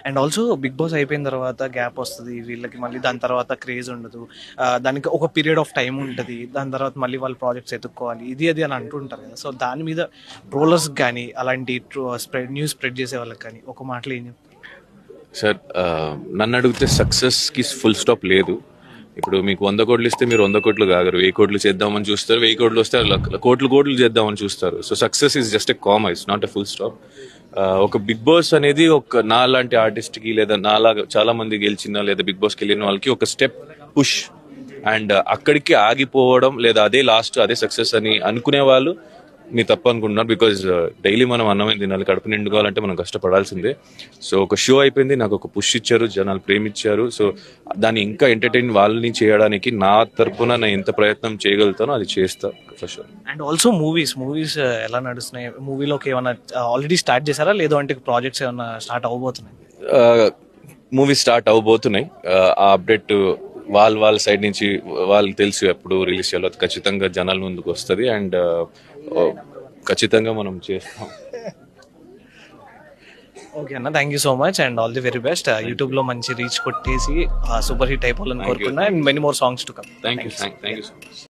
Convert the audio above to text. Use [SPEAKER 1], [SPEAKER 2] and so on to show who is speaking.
[SPEAKER 1] And also big boss అయిపోయిన తర్వాత gap వస్తుంది వీళ్ళకి, మళ్ళీ దాని తర్వాత క్రేజ్ ఉండదు. దానికి ఒక పీరియడ్ ఆఫ్ టైం ఉంటుంది, దాని తర్వాత మళ్ళీ వాళ్ళు ప్రాజెక్ట్స్ ఎత్తుక్కోవాలి ఇది అది అని అంటుంటారు కదా. సో దాని మీద ట్రోలర్స్ కానీ అలాంటి న్యూస్ స్ప్రెడ్ చేసే వాళ్ళకి కానీ ఒక మాటలో ఏం చెప్తారు?
[SPEAKER 2] సార్, నన్ను అడిగితే సక్సెస్కి ఫుల్ స్టాప్ లేదు. ఇప్పుడు మీకు 100 కోట్లు ఇస్తే మీరు 100 కోట్లు కాగరు, 1000 కోట్లు చేద్దామని చూస్తారు, 1000 కోట్లు వస్తే కోట్లు చేద్దామని చూస్తారు. So success is just a comma, it's not a full stop. ఒక బిగ్ బాస్ అనేది ఒక నా లాంటి ఆర్టిస్ట్కి లేదా నాలాగా చాలా మంది గెలిచిన లేదా బిగ్ బాస్కి వెళ్ళిన వాళ్ళకి ఒక స్టెప్ పుష్, అండ్ అక్కడికి ఆగిపోవడం లేదా అదే లాస్ట్ అదే సక్సెస్ అని అనుకునే వాళ్ళు మీరు తప్పు అనుకుంటున్నారు. బికాజ్ డైలీ మనం అన్నమే తినాలి, కడుపు నిండుకోవాలంటే మనం కష్టపడాల్సిందే. సో ఒక షో అయిపోయింది, నాకు ఒక పుష్ ఇచ్చారు, జనాలు ప్రేమించారు. సో దాన్ని ఇంకా ఎంటర్టైన్ వాళ్ళని చేయడానికి నా తరపున నేను ఎంత ప్రయత్నం చేయగలుగుతానో అది చేస్తా for sure.
[SPEAKER 1] And also movies ఎలా నడుస్తున్నాయి? మూవీలోకి ఏమైనా ఆల్రెడీ స్టార్ట్ చేశారా, లేదు అంటే ప్రాజెక్ట్స్ ఏమైనా స్టార్ట్ అవ్వబోతున్నాయి?
[SPEAKER 2] మూవీ స్టార్ట్ అవ్వబోతున్నాయి. ఆ అప్డేట్ వాళ్ళ సైడ్ నుంచి వాళ్ళకి తెలుసు ఎప్పుడు రిలీజ్ చేయాలో. అది ఖచ్చితంగా జనాల ముందుకు వస్తుంది అండ్ ఖచ్చితంగా మనం చేస్తాం.
[SPEAKER 1] ఓకే అన్న, thank you so much and all the very best. యూట్యూబ్లో మంచి రీచ్ కొట్టేసి సూపర్ హిట్ అయిపోవాలని కోరుకున్నా. And many more songs to come.
[SPEAKER 2] Thank you so much.